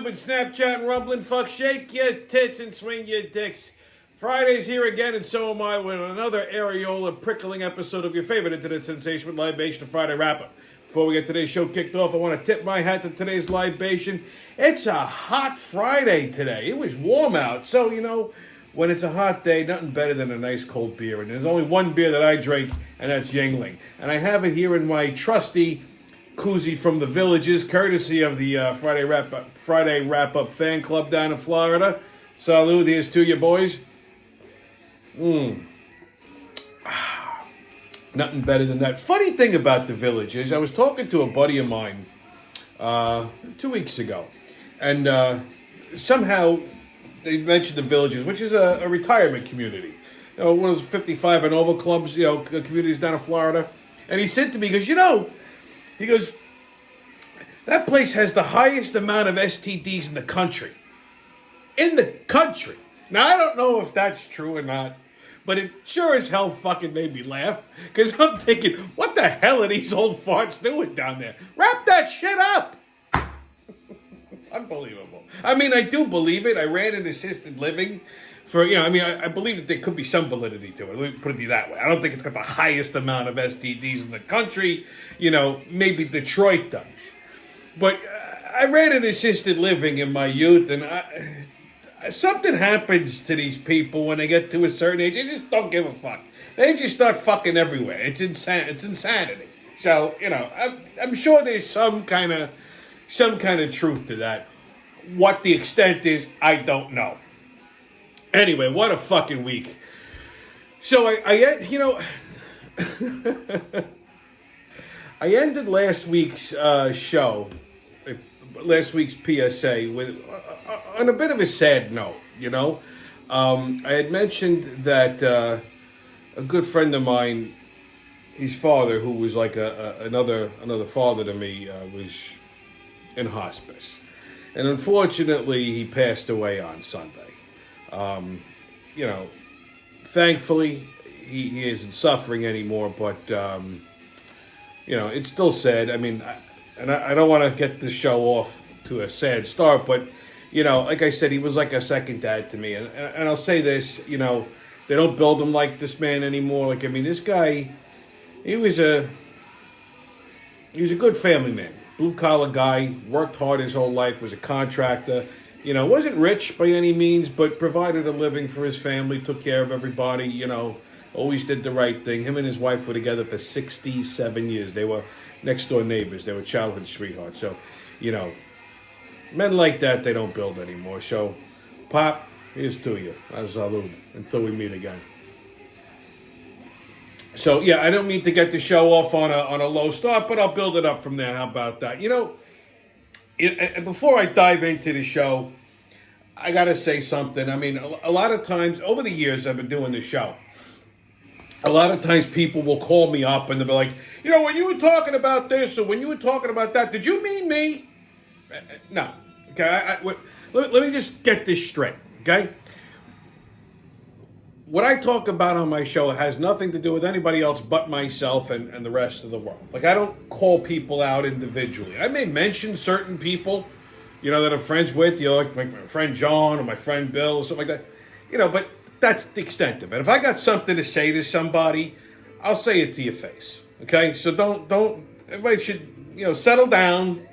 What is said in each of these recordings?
YouTube and Snapchat and Rumbling Fuck. Shake your tits and swing your dicks. Friday's here again, and so am I, with another areola prickling episode of your favorite internet sensation with Libation, the Friday Wrap-Up. Before we get today's show kicked off, I want to tip my hat to today's libation. It's a hot Friday today. It was warm out, so, when it's a hot day, nothing better than a nice cold beer. And there's only one beer that I drink, and that's Yingling. And I have it here in my trusty koozie from the Villages, courtesy of the Friday Wrap-Up fan club down in Florida. Salud, here's to you, boys. Nothing better than that. Funny thing about the Villages, I was talking to a buddy of mine 2 weeks ago, and somehow they mentioned the Villages, which is a retirement community. One of those 55 and over clubs, communities down in Florida. And he said to me, he goes, that place has the highest amount of STDs in the country. In the country. Now, I don't know if that's true or not, but it sure as hell fucking made me laugh. Because I'm thinking, what the hell are these old farts doing down there? Wrap that shit up! Unbelievable. I mean, I do believe it. I ran an assisted living for, I believe that there could be some validity to it. Let me put it that way. I don't think it's got the highest amount of STDs in the country. Maybe Detroit does. But I ran an assisted living in my youth, and something happens to these people when they get to a certain age. They just don't give a fuck. They just start fucking everywhere. It's insanity. So, I'm sure there's some kind of truth to that. What the extent is, I don't know. Anyway, what a fucking week. So I ended last week's show, last week's PSA, with on a bit of a sad note. I had mentioned that a good friend of mine, his father, who was like another father to me, was in hospice, and unfortunately, he passed away on Sunday. Thankfully, he isn't suffering anymore, but it's still sad. I mean, I don't want to get this show off to a sad start, but, like I said, he was like a second dad to me. And I'll say this, they don't build him like this man anymore. This guy, he was a good family man, blue-collar guy, worked hard his whole life, was a contractor, wasn't rich by any means, but provided a living for his family, took care of everybody, always did the right thing. Him and his wife were together for 67 years. They were next-door neighbors. They were childhood sweethearts. So, men like that, they don't build anymore. So, Pop, here's to you. Salud. Until we meet again. So, yeah, I don't mean to get the show off on a low start, but I'll build it up from there. How about that? Before I dive into the show, I got to say something. I mean, a lot of times, over the years I've been doing this show, a lot of times people will call me up and they'll be like, when you were talking about this or when you were talking about that, did you mean me? No. Okay, let me just get this straight, okay? What I talk about on my show has nothing to do with anybody else but myself and the rest of the world. I don't call people out individually. I may mention certain people, that I'm friends with, like my friend John or my friend Bill or something like that, but that's the extent of it. If I got something to say to somebody, I'll say it to your face, okay? So don't everybody should, settle down.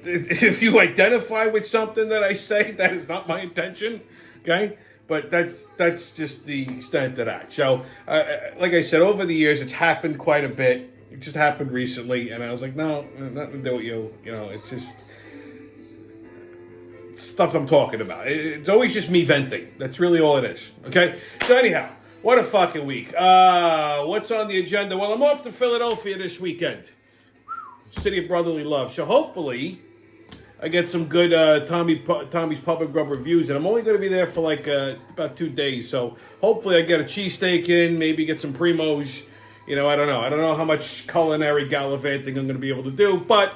If you identify with something that I say, that is not my intention, okay? But that's just the extent of that. So, like I said, over the years, it's happened quite a bit. It just happened recently, and I was like, no, nothing to do with you. It's just stuff I'm talking about. It's always just me venting. That's really all it is, okay? So anyhow, what a fucking week. What's on the agenda? Well, I'm off to Philadelphia this weekend. City of Brotherly Love. So hopefully I get some good Tommy's Public Grub reviews, and I'm only going to be there for about 2 days. So hopefully I get a cheesesteak in, maybe get some Primos. I don't know. I don't know how much culinary gallivanting I'm going to be able to do, but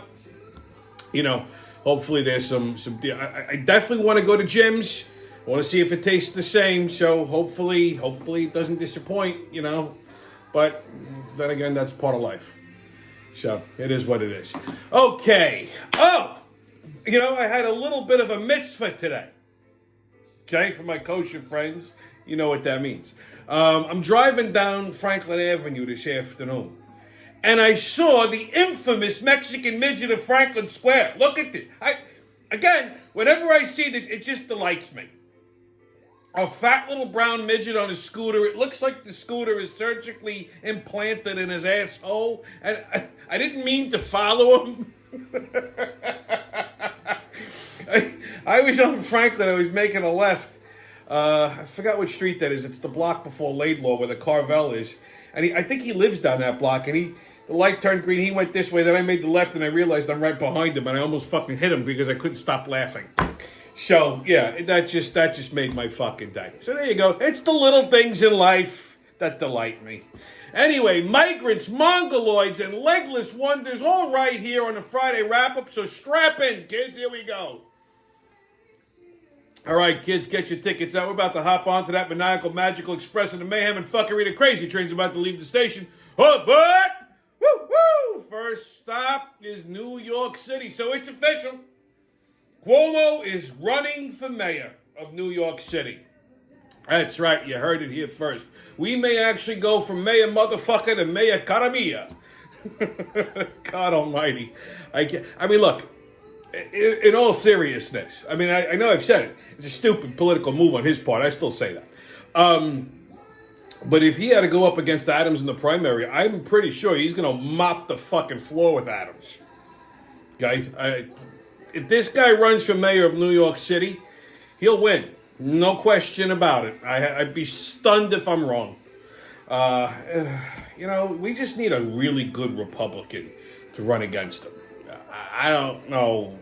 hopefully there's some. I definitely want to go to Jim's. I want to see if it tastes the same. So hopefully it doesn't disappoint. But then again, that's part of life. So it is what it is. Okay. Oh. I had a little bit of a mitzvah today. Okay, for my kosher friends, you know what that means. I'm driving down Franklin Avenue this afternoon, and I saw the infamous Mexican midget of Franklin Square. Look at this. Again, whenever I see this, it just delights me. A fat little brown midget on a scooter. It looks like the scooter is surgically implanted in his asshole. And I didn't mean to follow him. I was on Franklin. I was making a left. I forgot which street that is. It's the block before Laidlaw where the Carvel is. And I think he lives down that block. And the light turned green. He went this way. Then I made the left and I realized I'm right behind him. And I almost fucking hit him because I couldn't stop laughing. So, yeah, that just made my fucking day. So there you go. It's the little things in life that delight me. Anyway, Migrants, Mongoloids, and Legless Wonders all right here on the Friday wrap-up. So strap in, kids. Here we go. All right, kids, get your tickets out. We're about to hop onto that maniacal, magical express of the mayhem and fuckery. The crazy train's about to leave the station. Oh, but, woo! First stop is New York City. So it's official. Cuomo is running for mayor of New York City. That's right, you heard it here first. We may actually go from mayor motherfucker to mayor Caramilla. God almighty. I mean, look, in all seriousness, I mean, I know I've said it. It's a stupid political move on his part. I still say that. But if he had to go up against Adams in the primary, I'm pretty sure he's going to mop the fucking floor with Adams. Okay? If this guy runs for mayor of New York City, he'll win. No question about it. I'd be stunned if I'm wrong. We just need a really good Republican to run against him. I don't know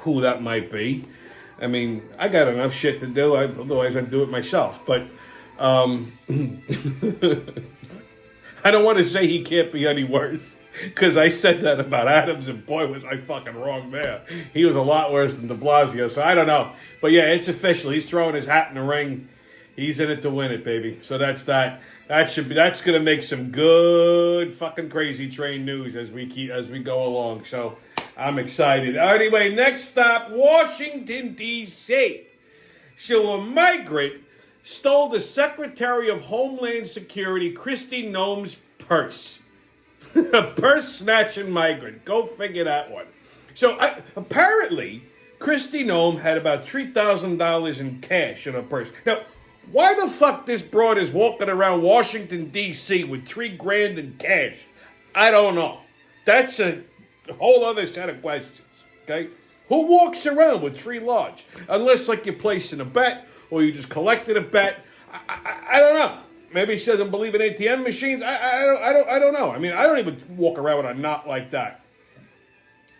who that might be. I mean, I got enough shit to do. Otherwise, I'd do it myself. But I don't want to say he can't be any worse. Because I said that about Adams, and boy, was I fucking wrong there. He was a lot worse than de Blasio, so I don't know. But yeah, it's official. He's throwing his hat in the ring. He's in it to win it, baby. So that's that. That's going to make some good fucking crazy train news as we go along. So I'm excited. Anyway, next stop, Washington, D.C. So a migrant stole the Secretary of Homeland Security, Kristi Noem's purse. A purse-snatching migrant. Go figure that one. So, apparently, Kristi Noem had about $3,000 in cash in her purse. Now, why the fuck this broad is walking around Washington, D.C. with $3,000 in cash? I don't know. That's a whole other set of questions, okay? Who walks around with $3 large? Unless, like, you're placing a bet or you just collected a bet. I don't know. Maybe she doesn't believe in ATM machines. I don't know. I mean, I don't even walk around with a knot like that.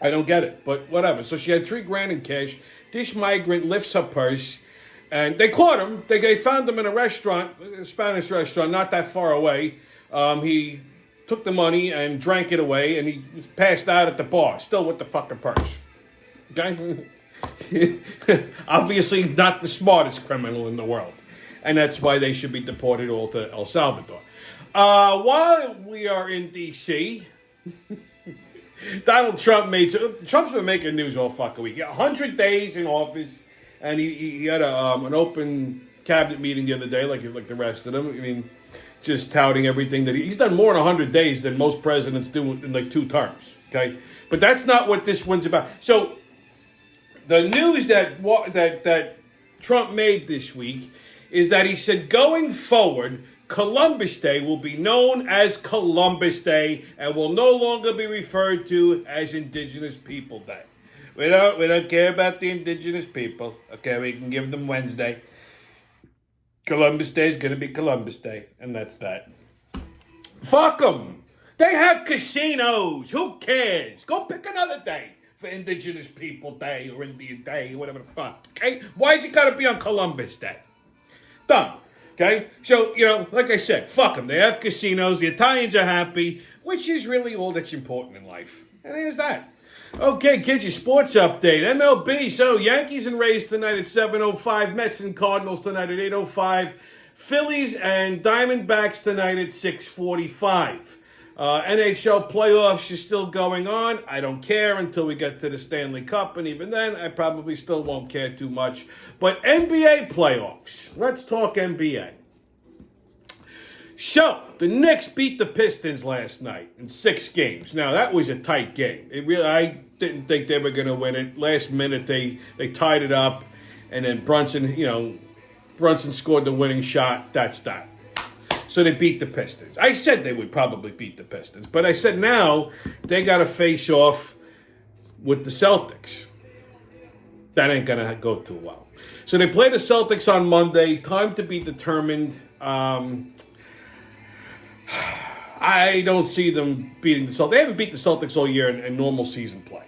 I don't get it, but whatever. So she had $3,000 in cash. This migrant lifts her purse, and they caught him. They found him in a restaurant, a Spanish restaurant, not that far away. He took the money and drank it away, and he was passed out at the bar, still with the fucking purse. Okay? Obviously not the smartest criminal in the world. And that's why they should be deported all to El Salvador. While we are in D.C., Donald Trump Trump's been making news all fucking week. 100 days in office, and he had an open cabinet meeting the other day, like the rest of them. I mean, just touting everything that he's done more in 100 days than most presidents do in like 2 terms. Okay, but that's not what this one's about. So the news that Trump made this week is that he said going forward, Columbus Day will be known as Columbus Day and will no longer be referred to as Indigenous People Day. We don't care about the Indigenous people. Okay, we can give them Wednesday. Columbus Day is going to be Columbus Day, and that's that. Fuck them. They have casinos. Who cares? Go pick another day for Indigenous People Day or Indian Day or whatever the fuck. Okay? Why is it got to be on Columbus Day? Done. Okay? So, like I said, fuck them. They have casinos. The Italians are happy, which is really all that's important in life. And here's that. Okay, kids, your sports update. MLB. So, Yankees and Rays tonight at 7:05. Mets and Cardinals tonight at 8:05. Phillies and Diamondbacks tonight at 6:45. NHL playoffs is still going on. I don't care until we get to the Stanley Cup, and even then, I probably still won't care too much. But NBA playoffs. Let's talk NBA. So, the Knicks beat the Pistons last night in 6 games. Now, that was a tight game. I didn't think they were going to win it. Last minute, they tied it up, and then Brunson scored the winning shot. That's that. So they beat the Pistons. I said they would probably beat the Pistons, but I said now they got to face off with the Celtics. That ain't going to go too well. So they play the Celtics on Monday. Time to be determined. I don't see them beating the Celtics. They haven't beat the Celtics all year in normal season play.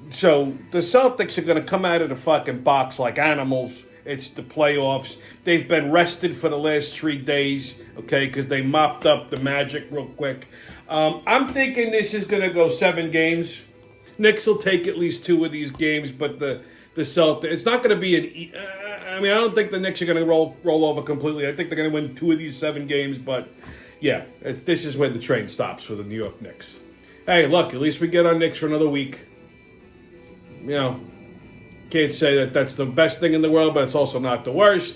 So the Celtics are going to come out of the fucking box like animals. It's the playoffs. They've been rested for the last 3 days, okay, because they mopped up the Magic real quick. I'm thinking this is going to go 7 games. Knicks will take at least 2 of these games, but the Celtics, it's not going to be I don't think the Knicks are going to roll over completely. I think they're going to win 2 of these 7 games, but yeah, this is where the train stops for the New York Knicks. Hey, look, at least we get our Knicks for another week. Can't say that that's the best thing in the world, but it's also not the worst.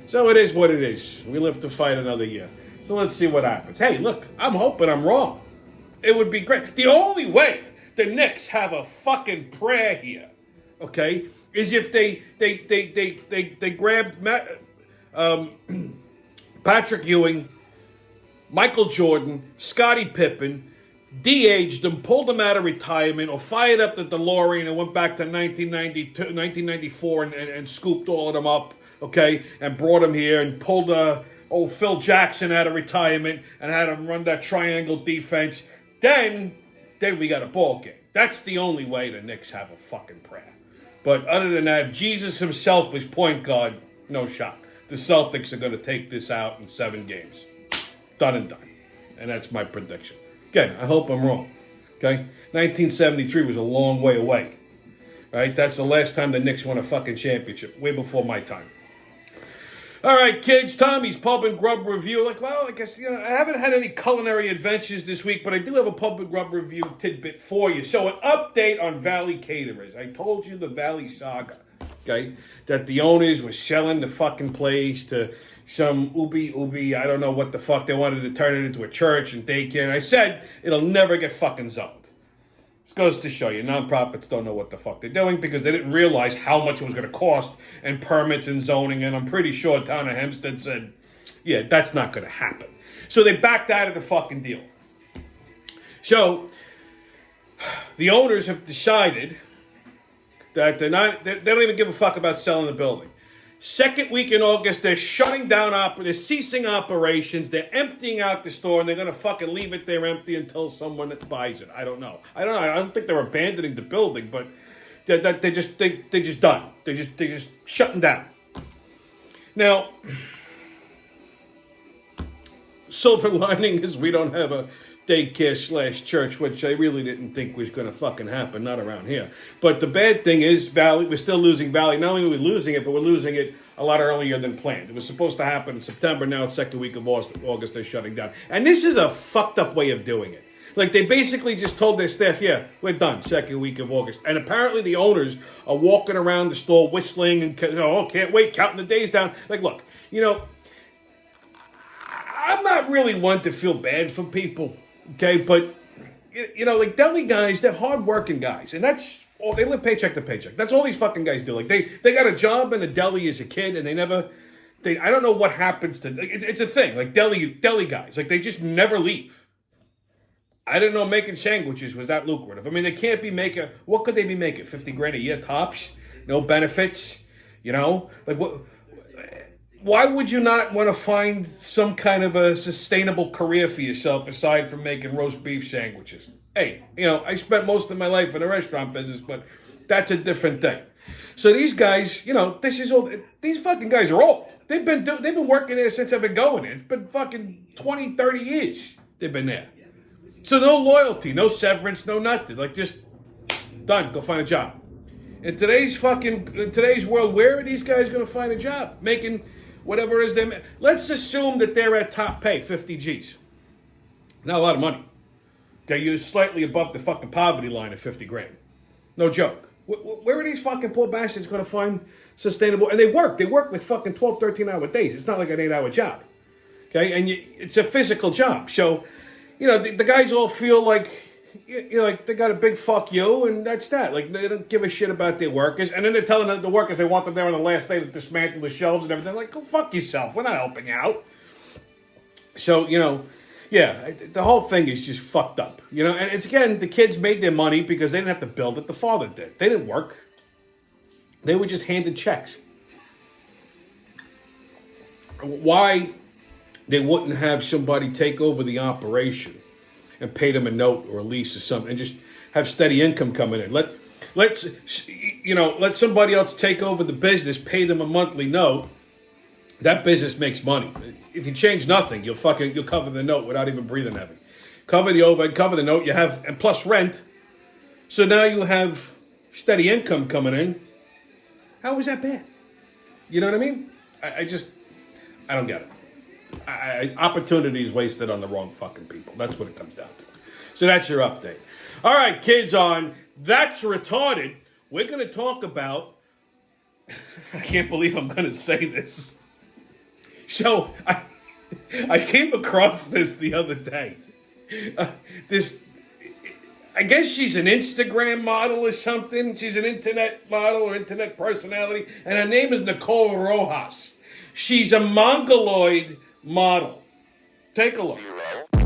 So it is what it is. We live to fight another year. So let's see what happens. Hey, look, I'm hoping I'm wrong. It would be great. The only way the Knicks have a fucking prayer here, okay, is if they grabbed Patrick Ewing, Michael Jordan, Scottie Pippen, de-aged them, pulled them out of retirement, or fired up the DeLorean and went back to 1994 and scooped all of them up, okay, and brought them here and pulled Phil Jackson out of retirement and had him run that triangle defense. Then we got a ball game. That's the only way the Knicks have a fucking prayer. But other than that, Jesus himself is point guard, no shot. The Celtics are going to take this out in 7 games. Done and done. And that's my prediction. Again, I hope I'm wrong. Okay? 1973 was a long way away. Right? That's the last time the Knicks won a fucking championship. Way before my time. All right, kids. Tommy's Pub and Grub Review. I guess, I haven't had any culinary adventures this week, but I do have a Pub and Grub Review tidbit for you. So, an update on Valley Caterers. I told you the Valley saga. Okay? That the owners were selling the fucking place to some ubi, I don't know what the fuck. They wanted to turn it into a church and daycare. And I said, it'll never get fucking zoned. This goes to show you, nonprofits don't know what the fuck they're doing because they didn't realize how much it was going to cost and permits and zoning. And I'm pretty sure Town of Hempstead said, yeah, that's not going to happen. So they backed out of the fucking deal. So the owners have decided that they don't even give a fuck about selling the building. Second week in August, they're shutting down, they're ceasing operations, they're emptying out the store, and they're going to fucking leave it there empty until someone buys it. I don't know. I don't think they're abandoning the building, but they're just done. They're just shutting down. Now, silver lining is we don't have a daycare/church, which I really didn't think was going to fucking happen, not around here. But the bad thing is, Valley, we're still losing Valley. Not only are we losing it, but we're losing it a lot earlier than planned. It was supposed to happen in September. Now it's second week of August, they're shutting down. And this is a fucked up way of doing it. Like, they basically just told their staff, yeah, we're done, second week of August. And apparently the owners are walking around the store whistling and, can't wait, counting the days down. Like, look, I'm not really one to feel bad for people. Okay, but, like deli guys, they're hard-working guys. And that's all, they live paycheck to paycheck. That's all these fucking guys do. Like, they got a job in a deli as a kid, and I don't know what happens to, it's a thing. Like, deli guys, like, they just never leave. I didn't know making sandwiches was that lucrative. I mean, they can't be making, what could they be making? 50 grand a year tops? No benefits? Like, what? Why would you not want to find some kind of a sustainable career for yourself aside from making roast beef sandwiches? Hey, I spent most of my life in the restaurant business, but that's a different thing. So these guys, this is all. These fucking guys are old. They've been working there since I've been going there. It's been fucking 20, 30 years they've been there. So no loyalty, no severance, no nothing. Like, just done. Go find a job. In today's world, where are these guys going to find a job? Making whatever it is let's assume that they're at top pay, 50 G's. Not a lot of money. Okay, you're slightly above the fucking poverty line at 50 grand. No joke. Where are these fucking poor bastards going to find sustainable? And they work like fucking 12, 13-hour days. It's not like an 8-hour job. Okay, and it's a physical job. So, the guys all feel like, like they got a big fuck you, and that's that. Like, they don't give a shit about their workers. And then they're telling the workers they want them there on the last day to dismantle the shelves and everything. Like, go fuck yourself. We're not helping you out. So, yeah, the whole thing is just fucked up. And it's, again, the kids made their money because they didn't have to build it. The father did. They didn't work. They were just handed checks. Why they wouldn't have somebody take over the operation and pay them a note or a lease or something and just have steady income coming in. Let somebody else take over the business, pay them a monthly note. That business makes money. If you change nothing, you'll cover the note without even breathing heavy. Cover the overhead, cover the note, and plus rent. So now you have steady income coming in. How was that bad? You know what I mean? I don't get it. Opportunity is wasted on the wrong fucking people. That's what it comes down to. So that's your update. All right, kids, on That's Retarded, we're going to talk about, I can't believe I'm going to say this. So I came across this the other day. I guess she's an Instagram model or something. She's an internet model or internet personality. And her name is Nicole Rojas. She's a Mongoloid model. Take a look. 1,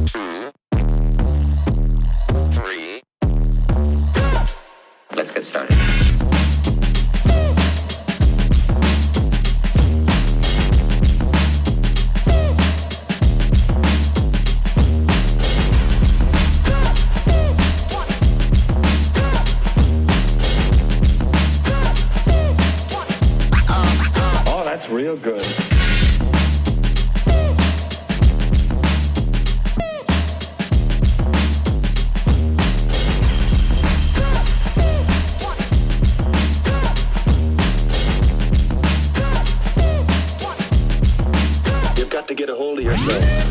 2, 3. Let's get started. Real good. You've got to get a hold of yourself.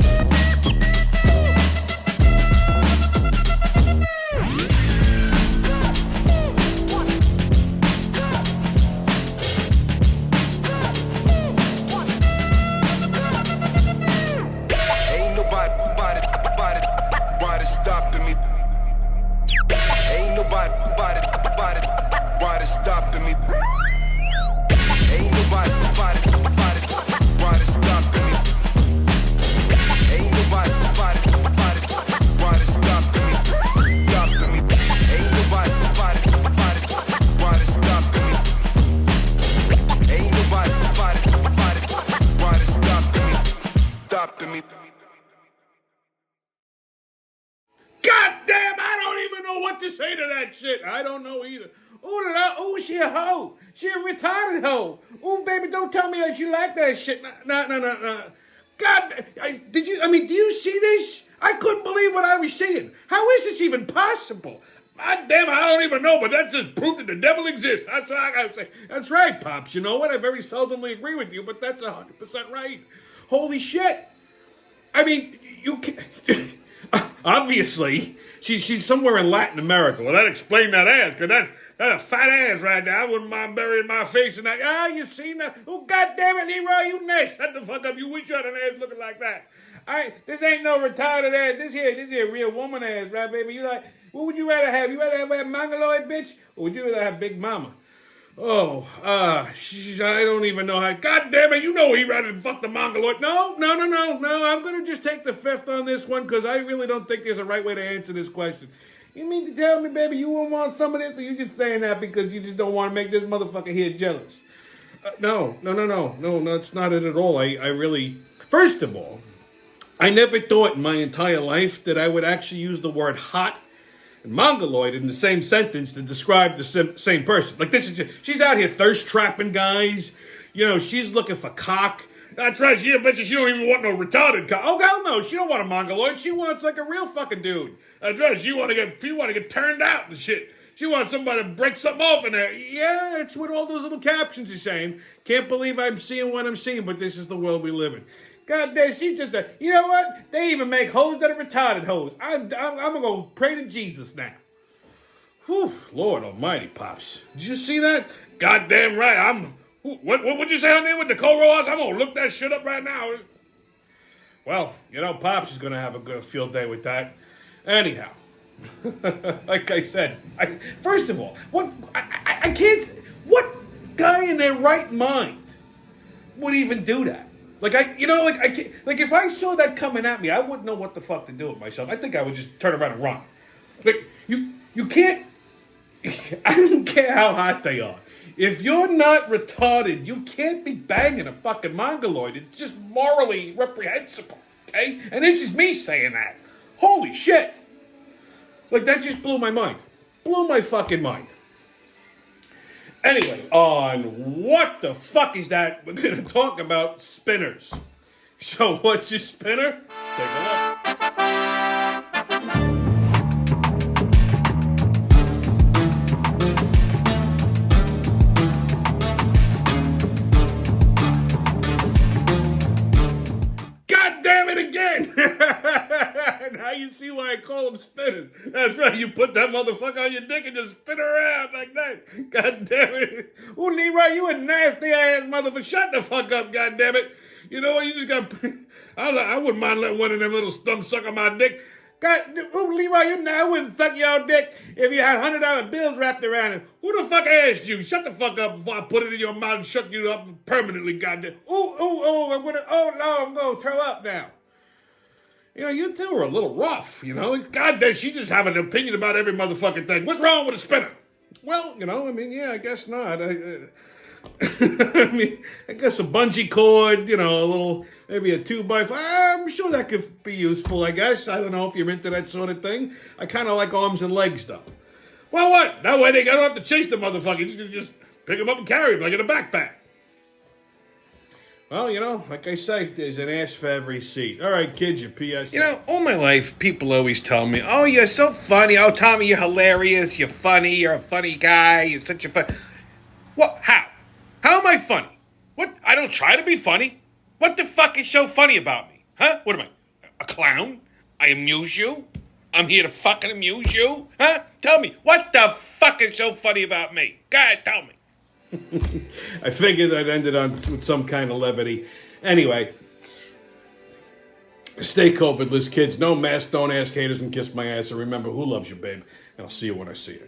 To say to that shit, I don't know either. Oh, she a hoe. She a retarded hoe. Oh, baby, don't tell me that you like that shit. No. God, do you see this? I couldn't believe what I was seeing. How is this even possible? God damn, I don't even know, but that's just proof that the devil exists. That's what I gotta say. That's right, Pops. You know what? I very seldomly agree with you, but that's 100% right. Holy shit. I mean, you can obviously, she's somewhere in Latin America. Well, that explained that ass, because that's a fat ass right now. I wouldn't mind burying my face in that. You seen that? Oh, goddamn it, Leroy, you next. Shut the fuck up. You wish you had an ass looking like that. This ain't no retarded ass. This here real woman ass, right, baby? What would you rather have? You rather have a Mongoloid bitch? Or would you rather have Big Mama? I don't even know how. God damn it, you know he rather fuck the Mongoloid. No. I'm going to just take the fifth on this one because I really don't think there's a right way to answer this question. You mean to tell me, baby, you won't want some of this, or you just saying that because you just don't want to make this motherfucker here jealous? No, that's not it at all. I really, first of all, I never thought in my entire life that I would actually use the word hot and Mongoloid in the same sentence to describe the same person. Like she's out here thirst trapping guys. She's looking for cock. That's right. I bet you she don't even want no retarded cock. Oh hell no, she don't want a Mongoloid. She wants like a real fucking dude. That's right. She want to get turned out and shit. She wants somebody to break something off in there. Yeah, it's what all those little captions are saying. Can't believe I'm seeing what I'm seeing, but this is the world we live in. God damn, she just a, you know what? They even make hoes that are retarded hoes. I'm gonna go pray to Jesus now. Whew, Lord Almighty, Pops. Did you see that? Goddamn right. What'd you say her name with Nicole Rojas? I'm gonna look that shit up right now. Well, Pops is gonna have a good field day with that. Anyhow, like I said, first of all, I can't. What guy in their right mind would even do that? If I saw that coming at me, I wouldn't know what the fuck to do with myself. I think I would just turn around and run. Like, you can't. I don't care how hot they are. If you're not retarded, you can't be banging a fucking mongoloid. It's just morally reprehensible, okay? And this is me saying that. Holy shit. Like, that just blew my mind. Blew my fucking mind. Anyway, on What the Fuck Is That? We're going to talk about spinners. So, what's your spinner? Take a look. Again. Now you see why I call them spinners. That's right, you put that motherfucker on your dick and just spin around like that. God damn it. Ooh, Leroy, you a nasty ass motherfucker. Shut the fuck up, god damn it. You know what, you just got... I wouldn't mind letting one of them little stumps suck on my dick. God, ooh, Leroy, I wouldn't suck your dick if you had $100 bills wrapped around it. Who the fuck asked you? Shut the fuck up before I put it in your mouth and shut you up permanently, goddamn. I'm gonna throw up now. You two are a little rough, God damn, she just have an opinion about every motherfucking thing. What's wrong with a spinner? Well, I guess not. I guess a bungee cord, a little, maybe a 2x4. I'm sure that could be useful, I guess. I don't know if you're into that sort of thing. I kind of like arms and legs, though. Well, what? That way they don't have to chase the motherfucker. You just pick him up and carry him like in a backpack. Well, like I say, there's an ass for every seat. All right, kids, your PS. All my life, people always tell me, oh, you're so funny. Oh, Tommy, you're hilarious. You're funny. You're a funny guy. You're such a fun... What? How? How am I funny? What? I don't try to be funny. What the fuck is so funny about me? Huh? What am I? A clown? I amuse you? I'm here to fucking amuse you? Huh? Tell me, what the fuck is so funny about me? God, tell me. I figured I'd end it with some kind of levity. Anyway, stay COVID-less, kids. No mask, don't ask haters, and kiss my ass. And remember, who loves you, babe? And I'll see you when I see you.